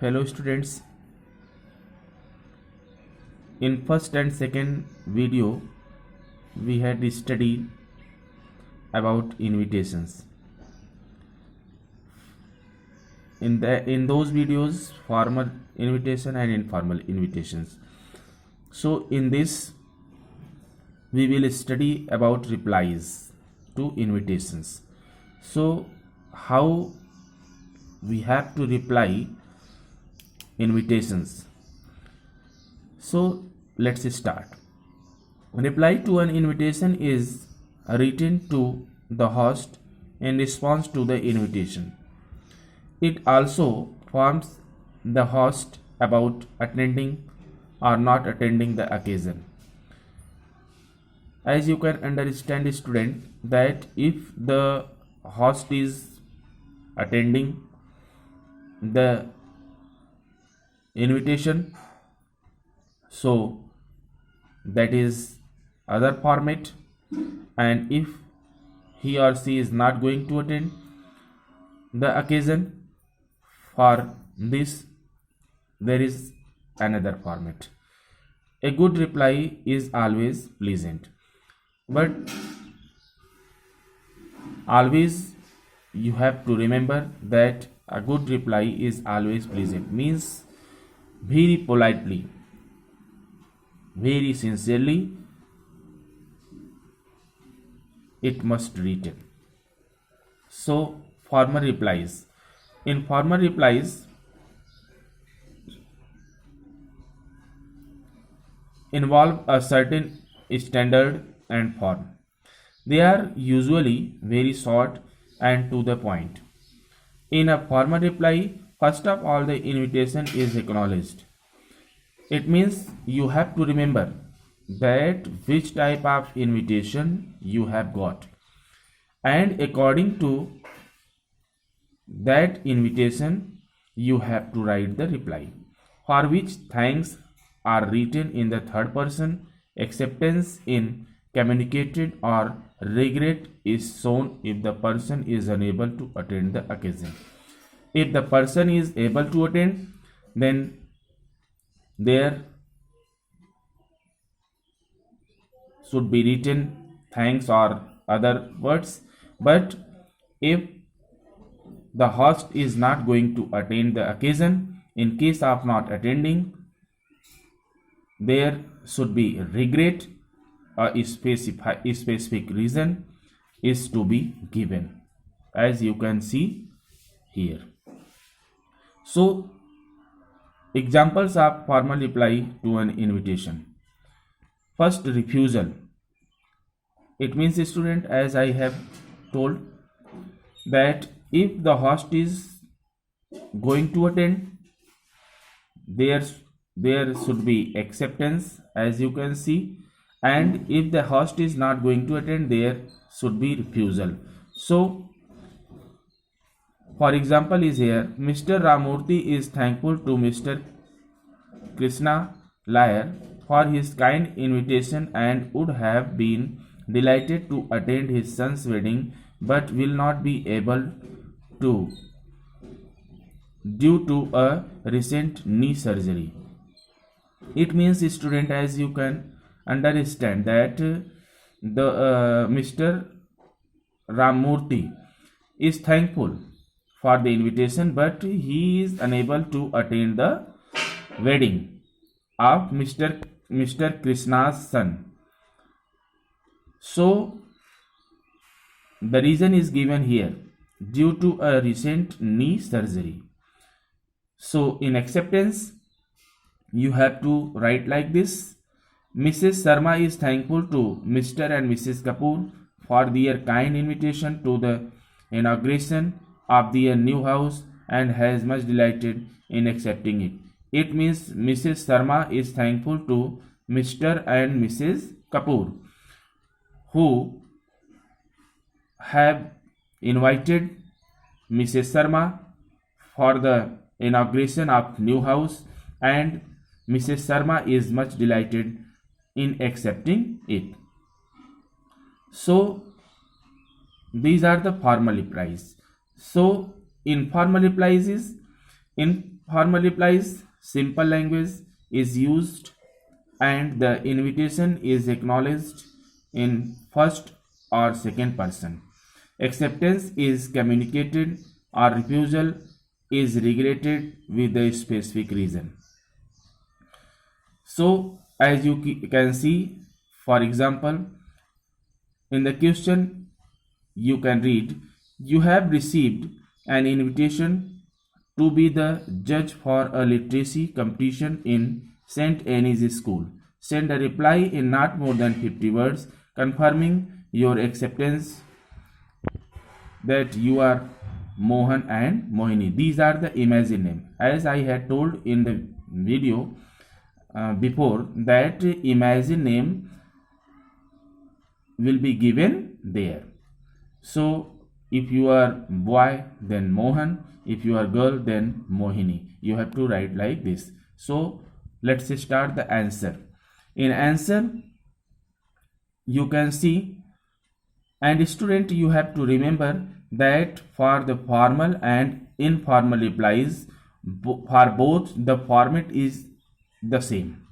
Hello students, in first and second video we had studied about invitations. In those videos, formal invitation and informal invitations. So in this we will study about replies to invitations. So how we have to reply invitations. So let's start. Reply to an invitation is written to the host in response to the invitation. It also informs the host about attending or not attending the occasion. As you can understand, student, that if the host is attending the invitation, so that is other format, and if he or she is not going to attend the occasion, for this there is another format. A good reply is always pleasant, but always you have to remember that a good reply is always pleasant means very politely, very sincerely it must written. So formal replies. In formal replies involve a certain standard and form. They are usually very short and to the point. In a formal reply, first of all the invitation is acknowledged. It means you have to remember that which type of invitation you have got, and according to that invitation you have to write the reply, for which thanks are written in the third person, acceptance in communicated, or regret is shown if the person is unable to attend the occasion. If the person is able to attend, then there should be written thanks or other words. But if the host is not going to attend the occasion, in case of not attending, there should be regret. A specific reason is to be given, as you can see here. So examples of formal reply to an invitation. First, refusal. It means, student, as I have told, that if the host is going to attend, there should be acceptance, as you can see, and if the host is not going to attend, there should be refusal. So for example is here, Mr. Ramurthy is thankful to Mr. Krishna Iyer for his kind invitation and would have been delighted to attend his son's wedding, but will not be able to due to a recent knee surgery. It means, student, as you can understand, that the Mr. Ramurthy is thankful for the invitation, but he is unable to attend the wedding of Mr. Krishna's son. So the reason is given here, due to a recent knee surgery. So in acceptance you have to write like this: Mrs. Sharma is thankful to Mr. and Mrs. Kapoor for their kind invitation to the inauguration of their new house and has much delighted in accepting it. It means Mrs. Sharma is thankful to Mr. and Mrs. Kapoor who have invited Mrs. Sharma for the inauguration of new house, and Mrs. Sharma is much delighted in accepting it. So these are the formal replies. So informal replies is In formal replies, simple language is used and the invitation is acknowledged in first or second person. Acceptance is communicated or refusal is regretted with a specific reason. So, as you can see, for example, in the question you can read, you have received an invitation to be the judge for a literacy competition in St. Anne's School. Send a reply in not more than 50 words confirming your acceptance that you are Mohan and Mohini. These are the imagined names. As I had told in the video before, that imagined name will be given there. So if you are boy, then Mohan. If you are girl, then Mohini. You have to write like this. So let's start the answer. In answer, you can see, and student, you have to remember that for the formal and informal replies, for both the format is the same.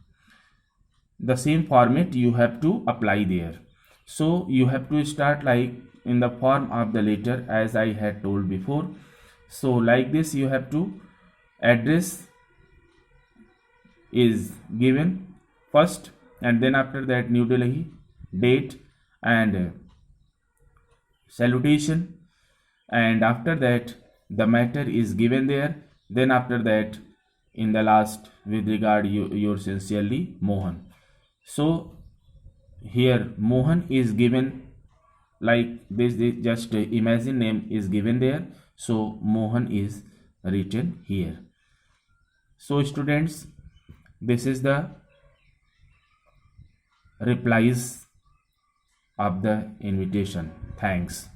The same format you have to apply there. So you have to start like in the form of the letter as I had told before. So like this you have to, address is given first, and then after that New Delhi, date and salutation, and after that the matter is given there. Then after that in the last, with regard yours sincerely Mohan. So here Mohan is given like this, just imagine name is given there, so Mohan is written here. So students, this is the replies of the invitation. Thanks.